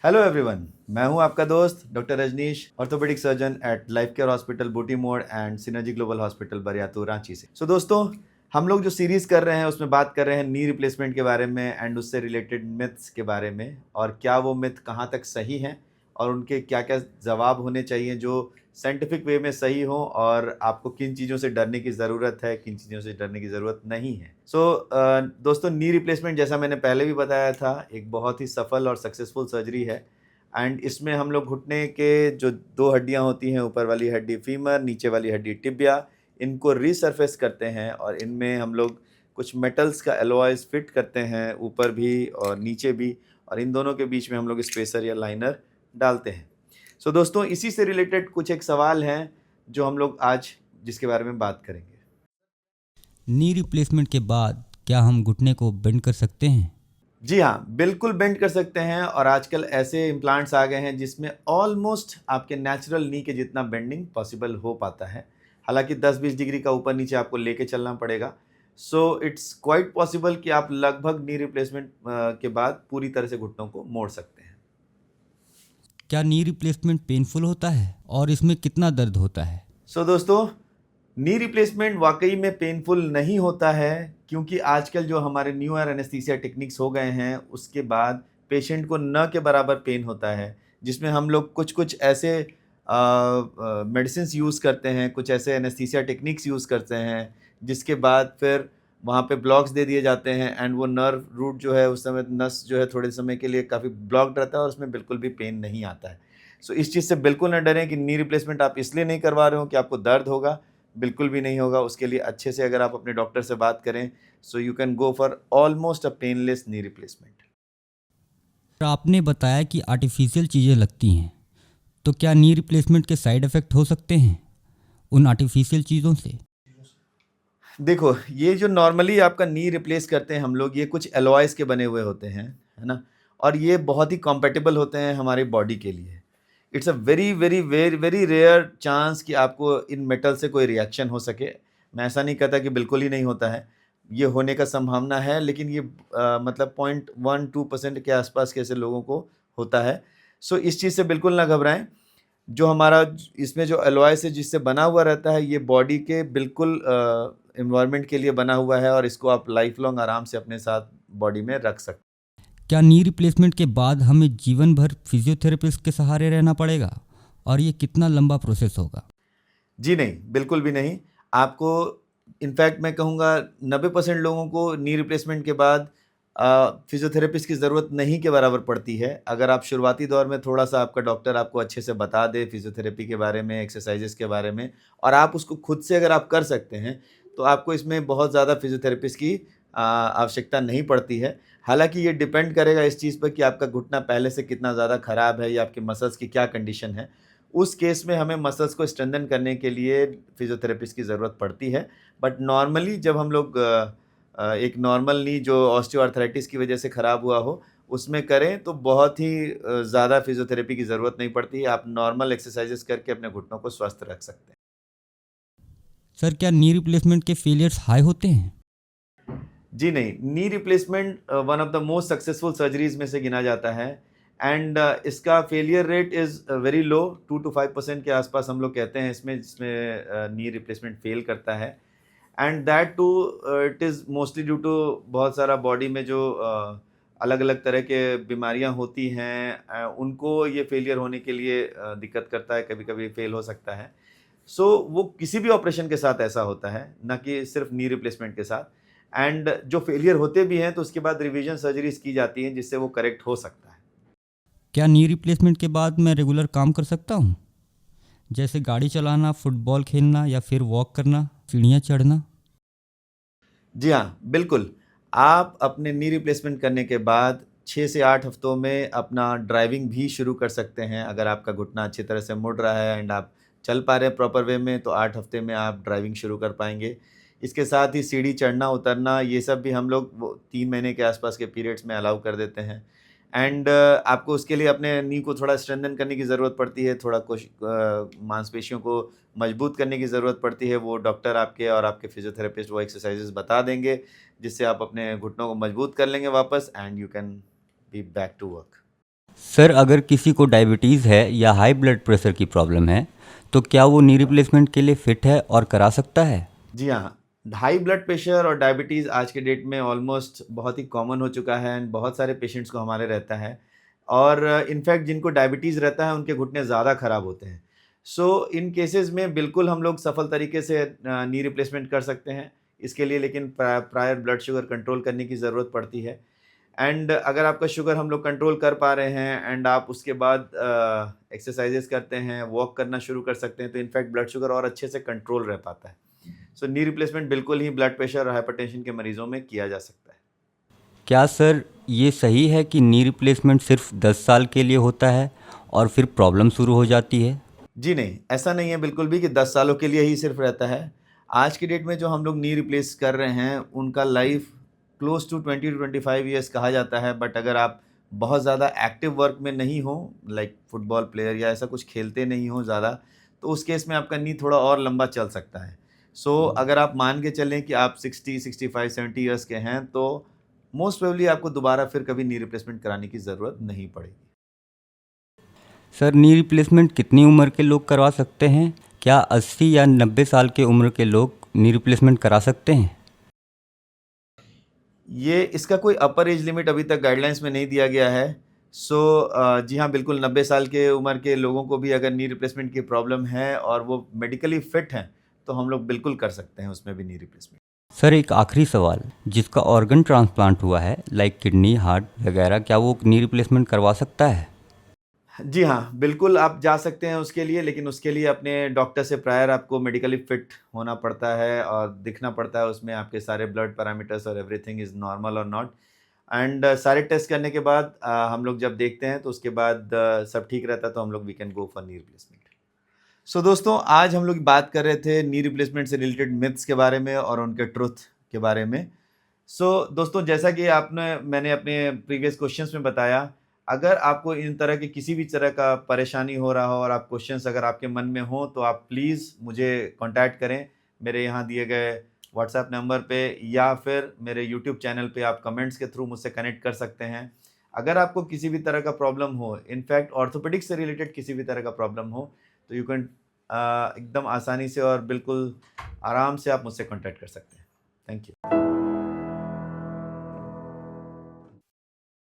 Hello everyone, मैं हूं आपका दोस्त doctor Rajneesh, orthopaedic surgeon at Life Care Hospital Booti Mor and Synergy Global Hospital Bariatu Ranchi से। दोस्तों, हम लोग जो सीरीज़ कर रहे हैं उसमें बात कर रहे हैं नी रिप्लेसमेंट के बारे में एंड उससे रिलेटेड मिथ्स के बारे में, और क्या वो मिथ कहाँ तक सही हैं और उनके क्या क्या जवाब होने चाहिए जो साइंटिफिक वे में सही हो, और आपको किन चीज़ों से डरने की ज़रूरत है, किन चीज़ों से डरने की ज़रूरत नहीं है। दोस्तों, नी रिप्लेसमेंट जैसा मैंने पहले भी बताया था, एक बहुत ही सफल और सक्सेसफुल सर्जरी है। एंड इसमें हम लोग घुटने के जो 2 हड्डियाँ होती हैं, ऊपर वाली हड्डी फीमर, नीचे वाली हड्डी टिबिया, इनको रीसरफेस करते हैं और इनमें हम लोग कुछ मेटल्स का एलॉयज़ फिट करते हैं, ऊपर भी और नीचे भी, और इन दोनों के बीच में हम लोग स्पेसर या लाइनर डालते हैं। दोस्तों, इसी से रिलेटेड कुछ एक सवाल हैं जो हम लोग आज जिसके बारे में बात करेंगे। नी रिप्लेसमेंट के बाद क्या हम घुटने को बेंड कर सकते हैं? जी हाँ, बिल्कुल बेंड कर सकते हैं, और आजकल ऐसे इम्प्लांट्स आ गए हैं जिसमें ऑलमोस्ट आपके नेचुरल नी के जितना बेंडिंग पॉसिबल हो पाता है। हालाँकि 10-20 डिग्री का ऊपर-नीचे आपको लेके चलना पड़ेगा। इट्स क्वाइट पॉसिबल कि आप लगभग नी रिप्लेसमेंट के बाद पूरी तरह से घुटनों को मोड़ सकते हैं। क्या नी रिप्लेसमेंट पेनफुल होता है और इसमें कितना दर्द होता है? दोस्तों, नी रिप्लेसमेंट वाकई में पेनफुल नहीं होता है, क्योंकि आजकल जो हमारे न्यूअर एनेस्थीसिया टेक्निक्स हो गए हैं उसके बाद पेशेंट को न के बराबर पेन होता है, जिसमें हम लोग कुछ ऐसे मेडिसिन्स यूज़ करते हैं, कुछ ऐसे एनेस्थीसिया टेक्निक्स यूज़ करते हैं, जिसके बाद फिर वहाँ पे ब्लॉक्स दे दिए जाते हैं एंड वो नर्व रूट जो है उस समय नस जो है थोड़े समय के लिए काफ़ी ब्लॉक्ड रहता है और उसमें बिल्कुल भी पेन नहीं आता है। इस चीज़ से बिल्कुल ना डरें कि नी रिप्लेसमेंट आप इसलिए नहीं करवा रहे हो कि आपको दर्द होगा, बिल्कुल भी नहीं होगा। उसके लिए अच्छे से अगर आप अपने डॉक्टर से बात करें, you can go for almost a painless knee replacement. आपने बताया कि आर्टिफिशियल चीज़ें लगती हैं, तो क्या नी रिप्लेसमेंट के साइड इफ़ेक्ट हो सकते हैं उन आर्टिफिशियल चीज़ों से? देखो, ये जो नॉर्मली आपका नी रिप्लेस करते हैं हम लोग, ये कुछ एलॉयज़ के बने हुए होते हैं, है ना? और ये बहुत ही कॉम्पैटिबल होते हैं हमारी बॉडी के लिए। It's a very rare chance कि आपको इन मेटल से कोई रिएक्शन हो सके। मैं ऐसा नहीं कहता कि बिल्कुल ही नहीं होता है, ये होने का संभावना है, लेकिन ये मतलब 0.12% के आसपास के ऐसे लोगों को होता है। इस चीज़ से बिल्कुल ना घबराएँ। जो हमारा इसमें जो एलॉय से जिससे बना हुआ रहता है, ये बॉडी के बिल्कुल एनवायरनमेंट के लिए बना हुआ है, और इसको आप लाइफ लॉन्ग आराम से अपने साथ बॉडी में रख सकते हैं। क्या नी रिप्लेसमेंट के बाद हमें जीवन भर फिजियोथेरेपिस्ट के सहारे रहना पड़ेगा और ये कितना लंबा प्रोसेस होगा? जी नहीं, बिल्कुल भी नहीं। आपको इनफैक्ट मैं कहूँगा 90% लोगों को नी रिप्लेसमेंट के बाद फिज़ियोथेरेपिस्ट की ज़रूरत नहीं के बराबर पड़ती है। अगर आप शुरुआती दौर में थोड़ा-सा आपका डॉक्टर आपको अच्छे से बता दे फिज़ियोथेरेपी के बारे में, एक्सरसाइज़ेज़ के बारे में, और आप उसको खुद से अगर आप कर सकते हैं, तो आपको इसमें बहुत ज़्यादा फिज़ियोथेरेपिस्ट की आवश्यकता नहीं पड़ती है। हालाँकि ये डिपेंड करेगा इस चीज़ पर कि आपका घुटना पहले से कितना ज़्यादा खराब है या आपके मसल्स की क्या कंडीशन है। उस केस में हमें मसल्स को स्ट्रेंथन करने के लिए फिज़ियोथेरेपिस्ट की ज़रूरत पड़ती है। बट नॉर्मली जब हम लोग एक नॉर्मल नी जो ऑस्टियोआर्थराइटिस की वजह से खराब हुआ हो, उसमें करें तो बहुत ही ज़्यादा फिज़ियोथेरेपी की ज़रूरत नहीं पड़ती है। आप नॉर्मल एक्सरसाइज़ेज़ करके अपने घुटनों को स्वस्थ रख सकते हैं। सर, क्या नी रिप्लेसमेंट के फेलियर्स हाई होते हैं? जी नहीं, knee replacement one of the most successful surgeries में से गिना जाता है, एंड इसका failure rate is very low, 2 to 5% के आसपास हम लोग कहते हैं इसमें, जिसमें नी रिप्लेसमेंट फेल करता है। And that too it is mostly due to बहुत सारा बॉडी में जो अलग-अलग तरह के बीमारियाँ होती हैं, उनको ये फेलियर होने के लिए दिक्कत करता है, कभी-कभी फेल हो सकता है। वो किसी भी ऑपरेशन के साथ ऐसा होता है, ना कि सिर्फ नी रिप्लेसमेंट के साथ। एंड जो फेलियर होते भी हैं तो उसके बाद रिवीजन सर्जरीज़ की जाती हैं जिससे वो करेक्ट हो सकता है। क्या नी रिप्लेसमेंट के बाद मैं रेगुलर काम कर सकता हूँ, जैसे गाड़ी चलाना, फुटबॉल खेलना या फिर वॉक करना, सीढ़ियाँ चढ़ना? जी हाँ, बिल्कुल। आप अपने नी रिप्लेसमेंट करने के बाद 6 से 8 हफ्तों में अपना ड्राइविंग भी शुरू कर सकते हैं। अगर आपका घुटना अच्छी तरह से मुड़ रहा है एंड आप चल पा रहे हैं प्रॉपर वे में, तो 8 हफ्ते में आप ड्राइविंग शुरू कर पाएँगे। इसके साथ ही सीढ़ी चढ़ना-उतरना, ये सब भी हम लोग वो 3 महीने के आसपास के पीरियड्स में अलाउ कर देते हैं। एंड आपको उसके लिए अपने नी को थोड़ा स्ट्रेंथन करने की ज़रूरत पड़ती है, थोड़ा मांसपेशियों को मजबूत करने की ज़रूरत पड़ती है। वो डॉक्टर आपके और आपके फिज़ियोथेरेपिस्ट वो एक्सरसाइज़ेज़ बता देंगे, जिससे आप अपने घुटनों को मजबूत कर लेंगे वापस, and you can be back to work. Sir अगर किसी को डायबिटीज़ है या हाई ब्लड प्रेशर की प्रॉब्लम है तो क्या वो नी रिप्लेसमेंट के लिए फिट है और करा सकता है? जी हाँ, हाई ब्लड प्रेशर और डायबिटीज़ आज के डेट में ऑलमोस्ट बहुत ही कॉमन हो चुका है एंड बहुत सारे पेशेंट्स को हमारे रहता है और इनफैक्ट जिनको डायबिटीज़ रहता है उनके घुटने ज़्यादा ख़राब होते हैं। सो इन केसेस में बिल्कुल हम लोग सफल तरीके से नी रिप्लेसमेंट कर सकते हैं। इसके लिए लेकिन प्रायर ब्लड शुगर कंट्रोल करने की ज़रूरत पड़ती है एंड अगर आपका शुगर हम लोग कंट्रोल कर पा रहे हैं एंड आप उसके बाद एक्सरसाइजेस करते हैं, वॉक करना शुरू कर सकते हैं तो इनफैक्ट ब्लड शुगर और अच्छे से कंट्रोल रह पाता है। सो नी रिप्लेसमेंट बिल्कुल ही ब्लड प्रेशर और हाइपरटेंशन के मरीजों में किया जा सकता है। क्या सर ये सही है कि नी रिप्लेसमेंट सिर्फ 10 साल के लिए होता है और फिर प्रॉब्लम शुरू हो जाती है? जी नहीं, ऐसा नहीं है बिल्कुल भी कि 10 सालों के लिए ही सिर्फ रहता है। आज की डेट में जो हम लोग नी रिप्लेस कर रहे हैं, उनका life close to 20 to 25 years कहा जाता है। बट अगर आप बहुत ज़्यादा एक्टिव वर्क में नहीं हो, लाइक फुटबॉल प्लेयर या ऐसा कुछ खेलते नहीं हो ज़्यादा, तो उस केस में आपका नी थोड़ा और लंबा चल सकता है। सो अगर आप मान के चलें कि आप 60, 65, 70 इयर्स के हैं, तो मोस्ट प्रोबेबली आपको दोबारा फिर कभी नी रिप्लेसमेंट कराने की ज़रूरत नहीं पड़ेगी। सर नी रिप्लेसमेंट कितनी उम्र के लोग करवा सकते हैं? क्या 80 या 90 साल के उम्र के लोग नी रिप्लेसमेंट करा सकते हैं? ये इसका कोई अपर एज लिमिट अभी तक गाइडलाइंस में नहीं दिया गया है। सो जी हाँ, बिल्कुल 90 साल के उम्र के लोगों को भी अगर नी रिप्लेसमेंट की प्रॉब्लम है और वो मेडिकली फिट हैं, तो हम लोग बिल्कुल कर सकते हैं उसमें भी नी रिप्लेसमेंट। सर एक आखिरी सवाल, जिसका ऑर्गन ट्रांसप्लांट हुआ है लाइक किडनी, हार्ट वगैरह, क्या वो नी रिप्लेसमेंट करवा सकता है? जी हाँ, बिल्कुल आप जा सकते हैं उसके लिए, लेकिन उसके लिए अपने डॉक्टर से प्रायर आपको मेडिकली फिट होना पड़ता है और दिखना पड़ता है उसमें आपके सारे ब्लड पैरामीटर्स और एवरीथिंग इज़ नॉर्मल और नॉट एंड सारे टेस्ट करने के बाद हम लोग जब देखते हैं तो उसके बाद सब ठीक रहता है तो हम लोग we can go for knee replacement. So दोस्तों, आज हम लोग बात कर रहे थे नी रिप्लेसमेंट से रिलेटेड मिथ्स के बारे में और उनके ट्रुथ के बारे में। दोस्तों, जैसा कि मैंने अपने प्रीवियस क्वेश्चंस में बताया, अगर आपको इन तरह की किसी भी तरह का परेशानी हो रहा हो और आप क्वेश्चंस अगर आपके मन में हो तो आप प्लीज़ मुझे कॉन्टैक्ट करें मेरे यहाँ दिए गए व्हाट्सएप नंबर पे या फिर मेरे यूट्यूब चैनल पे आप कमेंट्स के थ्रू मुझसे कनेक्ट कर सकते हैं। अगर आपको किसी भी तरह का प्रॉब्लम हो, इनफैक्ट ऑर्थोपेडिक्स से रिलेटेड किसी भी तरह का प्रॉब्लम हो, तो यू कैन एकदम आसानी से और बिल्कुल आराम से आप मुझसे कॉन्टैक्ट कर सकते हैं। Thank you.